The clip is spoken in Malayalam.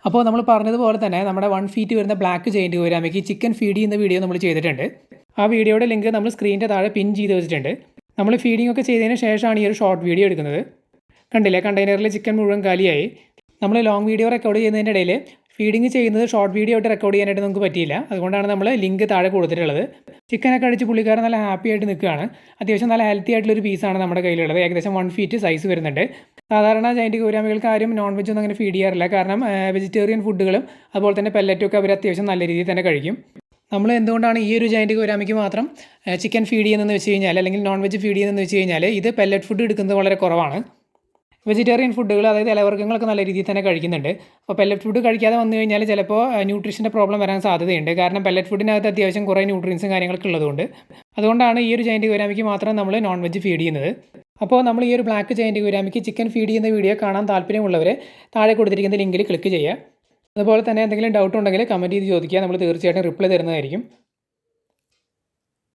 അപ്പോൾ നമ്മൾ പറഞ്ഞതുപോലെ തന്നെ നമ്മുടെ 1 ഫീറ്റ് വരുന്ന ബ്ലാക്ക് ജയൻറ്റ് ഗോരാമയ്ക്ക് ചിക്കൻ ഫീഡ് ചെയ്യുന്ന വീഡിയോ നമ്മൾ ചെയ്തിട്ടുണ്ട്. ആ വീഡിയോയുടെ ലിങ്ക് നമ്മൾ സ്ക്രീനിൻ്റെ താഴെ പിൻ ചെയ്ത് വെച്ചിട്ടുണ്ട്. നമ്മൾ ഫീഡിംഗ് ഒക്കെ ചെയ്തതിന് ശേഷമാണ് ഈ ഒരു ഷോർട്ട് വീഡിയോ എടുക്കുന്നത്. കണ്ടില്ലേ, കണ്ടെയ്നറിൽ ചിക്കൻ മുഴുവൻ കാലിയായി. നമ്മൾ ലോങ് വീഡിയോ റെക്കോർഡ് ചെയ്യുന്നതിൻ്റെ ഇടയിൽ ഫീഡിംഗ് ചെയ്യുന്നത് ഷോർട്ട് വീഡിയോ ആയിട്ട് റെക്കോർഡ് ചെയ്യാനായിട്ട് നമുക്ക് പറ്റിയില്ല. അതുകൊണ്ടാണ് നമ്മൾ ലിങ്ക് താഴെ കൊടുത്തിട്ടുള്ളത്. ചിക്കനൊക്കെ അടിച്ച് പുള്ളിക്കാരൻ നല്ല ഹാപ്പി ആയിട്ട് നിൽക്കുകയാണ്. അത്യാവശ്യം നല്ല ഹെൽത്തി ആയിട്ടുള്ളൊരു പീസാണ് നമ്മുടെ കയ്യിലുള്ളത്. ഏകദേശം 1 ഫീറ്റ് സൈസ് വരുന്നുണ്ട്. സാധാരണ ജയൻറ്റ് ഗോരാമികൾക്ക് ആരും നോൺ വെജ് ഒന്നും അങ്ങനെ ഫീഡ് ചെയ്യാറില്ല. കാരണം വെജിറ്റേറിയൻ ഫുഡുകളും അതുപോലെ തന്നെ പെല്ലറ്റും ഒക്കെ അവർ അത്യാവശ്യം നല്ല രീതിയിൽ തന്നെ കഴിക്കും. നമ്മൾ എന്തുകൊണ്ടാണ് ഈ ഒരു ജയൻറ്റ് ഗോരാമിക്ക് മാത്രം ചിക്കൻ ഫീഡ് ചെയ്യുന്നതെന്ന് വെച്ച് കഴിഞ്ഞാൽ, അല്ലെങ്കിൽ നോൺ വെജ് ഫീഡ് ചെയ്യുന്നതെന്ന് വെച്ച് കഴിഞ്ഞാൽ, ഇത് പെല്ലറ്റ് ഫുഡ് എടുക്കുന്നത് വളരെ കുറവാണ്. വെജിറ്റേറിയൻ ഫുഡുകൾ, അതായത് ഇലവർഗ്ഗങ്ങളൊക്കെ നല്ല രീതിയിൽ തന്നെ കഴിക്കുന്നുണ്ട്. അപ്പോൾ പെല്ലറ്റ് ഫുഡ് കഴിക്കാതെ വന്നു കഴിഞ്ഞാൽ ചിലപ്പോൾ ന്യൂട്രീഷൻ്റെ പ്രോബ്ലം വരാൻ സാധ്യതയുണ്ട്. കാരണം പെല്ലറ്റ് ഫുഡിനകത്ത് അത്യാവശ്യം കുറേ ന്യൂട്രീൻസും കാര്യങ്ങളൊക്കെ ഉള്ളതുകൊണ്ട്. അതുകൊണ്ടാണ് ഈ ഒരു ജയൻറ്റ് ഗോരാമിക്ക് മാത്രം നമ്മൾ നോൺ വെജ് ഫീഡ് ചെയ്യുന്നത്. അപ്പോൾ നമ്മൾ ഈ ഒരു ബ്ലാക്ക് ജയൻറ്റ് ഗോരാമിക്ക് ചിക്കൻ ഫീഡ് ചെയ്യുന്ന വീഡിയോ കാണാൻ താല്പര്യമുള്ളവർ താഴെ കൊടുത്തിരിക്കുന്ന ലിങ്കിൽ ക്ലിക്ക് ചെയ്യുക. അതുപോലെ തന്നെ എന്തെങ്കിലും ഡൗട്ട് ഉണ്ടെങ്കിൽ കമൻറ്റ് ചെയ്ത് ചോദിക്കുക. നമ്മൾ തീർച്ചയായിട്ടും റിപ്ലൈ തരുന്നതായിരിക്കും.